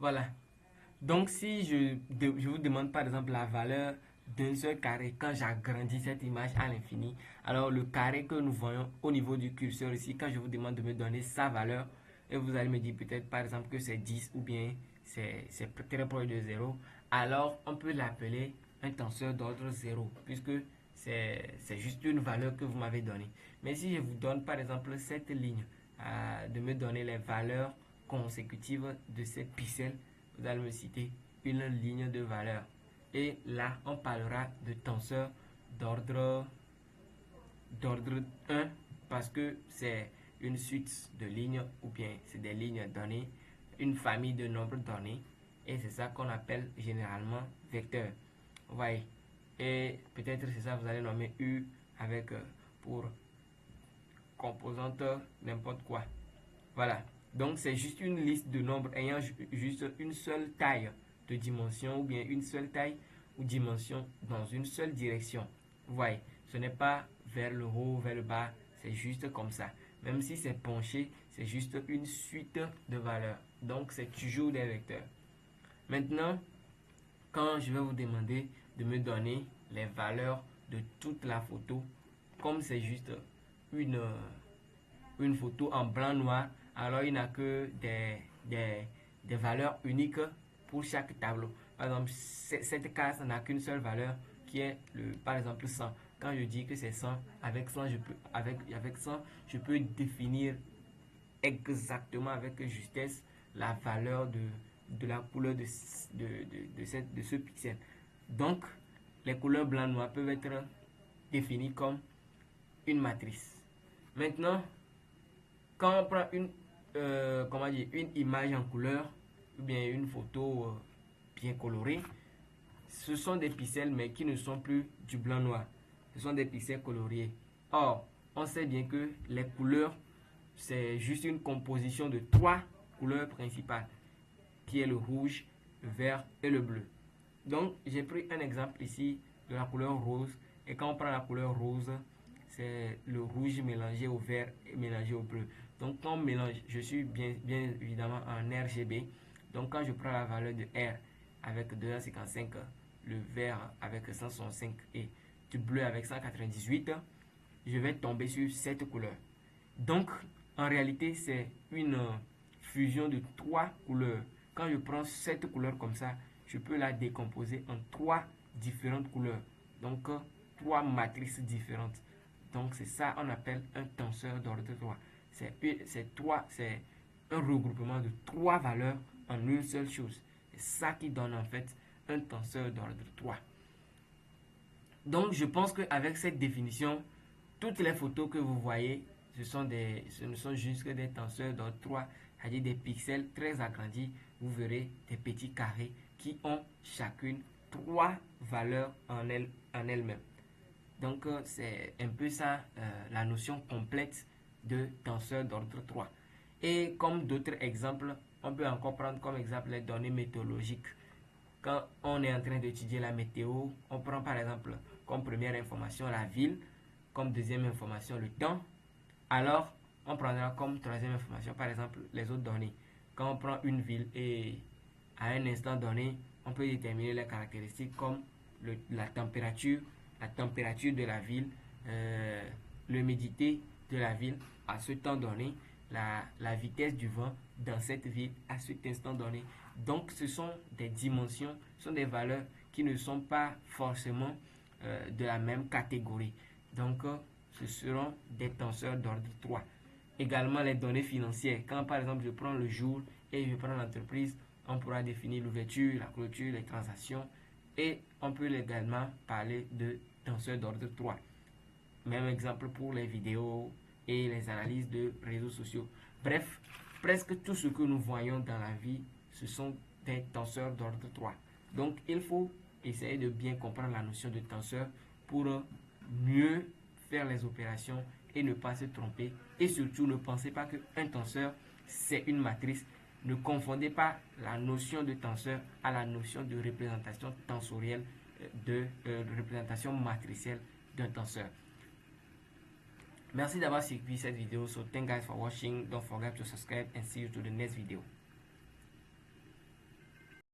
Voilà. Donc, si je vous demande par exemple la valeur d'un seul carré quand j'agrandis cette image à l'infini, alors le carré que nous voyons au niveau du curseur ici, quand je vous demande de me donner sa valeur, et vous allez me dire peut-être par exemple que c'est 10 ou bien c'est très proche de 0, alors on peut l'appeler un tenseur d'ordre 0 puisque c'est juste une valeur que vous m'avez donnée. Mais si je vous donne par exemple cette ligne, de me donner les valeurs consécutives de ces pixels, vous allez me citer une ligne de valeur. Et là, on parlera de tenseur d'ordre 1 parce que c'est une suite de lignes ou bien c'est des lignes données, une famille de nombres donnés. Et c'est ça qu'on appelle généralement vecteur. Vous voyez. Et peut-être c'est ça, vous allez nommer U avec pour composante n'importe quoi. Voilà. Donc c'est juste une liste de nombres ayant juste une seule taille de dimension ou bien une seule taille ou dimension dans une seule direction. Vous voyez, ce n'est pas vers le haut, vers le bas, c'est juste comme ça. Même si c'est penché, c'est juste une suite de valeurs. Donc c'est toujours des vecteurs. Maintenant, quand je vais vous demander de me donner les valeurs de toute la photo, comme c'est juste une, une photo en blanc-noir, alors il n'a que des valeurs uniques pour chaque tableau. Par exemple, cette case n'a qu'une seule valeur qui est, par exemple, 100. Quand je dis que c'est 100, avec 100, avec 100, je peux définir exactement avec justesse la valeur de la couleur de ce pixel. Donc, les couleurs blanc-noir peuvent être définies comme une matrice. Maintenant, quand on prend une image en couleur ou bien une photo bien colorée, ce sont des pixels mais qui ne sont plus du blanc noir, ce sont des pixels coloriés. Or, on sait bien que les couleurs, c'est juste une composition de trois couleurs principales qui est le rouge, le vert et le bleu. Donc j'ai pris un exemple ici de la couleur rose, et quand on prend la couleur rose, c'est le rouge mélangé au vert et mélangé au bleu. Donc quand on mélange, je suis bien évidemment en RGB, donc quand je prends la valeur de R avec 255, le vert avec 165 et du bleu avec 198, je vais tomber sur cette couleur. Donc en réalité c'est une fusion de trois couleurs. Quand je prends cette couleur comme ça, je peux la décomposer en trois différentes couleurs. Donc, trois matrices différentes. Donc, c'est ça qu'on appelle un tenseur d'ordre 3. C'est un regroupement de trois valeurs en une seule chose. C'est ça qui donne en fait un tenseur d'ordre 3. Donc, je pense qu'avec cette définition, toutes les photos que vous voyez, ce ne sont juste que des tenseurs d'ordre 3, c'est-à-dire des pixels très agrandis. Vous verrez des petits carrés qui ont chacune trois valeurs en elles-mêmes. Donc, c'est un peu ça la notion complète de tenseur d'ordre 3. Et comme d'autres exemples, on peut encore prendre comme exemple les données météorologiques. Quand on est en train d'étudier la météo, on prend par exemple comme première information la ville, comme deuxième information le temps. Alors, on prendra comme troisième information par exemple les autres données. Quand on prend une ville et à un instant donné, on peut déterminer les caractéristiques comme la température de la ville, l'humidité de la ville à ce temps donné, la vitesse du vent dans cette ville à cet instant donné. Donc ce sont des dimensions, ce sont des valeurs qui ne sont pas forcément de la même catégorie. Donc ce seront des tenseurs d'ordre 3. Également les données financières. Quand par exemple je prends le jour et je prends l'entreprise, on pourra définir l'ouverture, la clôture, les transactions, et on peut également parler de tenseur d'ordre 3. Même exemple pour les vidéos et les analyses de réseaux sociaux. Bref, presque tout ce que nous voyons dans la vie, ce sont des tenseurs d'ordre 3. Donc il faut essayer de bien comprendre la notion de tenseur pour mieux faire les opérations et ne pas se tromper. Et surtout, ne pensez pas qu'un tenseur, c'est une matrice. Ne confondez pas la notion de tenseur à la notion de représentation tensorielle, de représentation matricielle d'un tenseur. Merci d'avoir suivi cette vidéo. So thank guys for watching. Don't forget to subscribe and see you to the next video.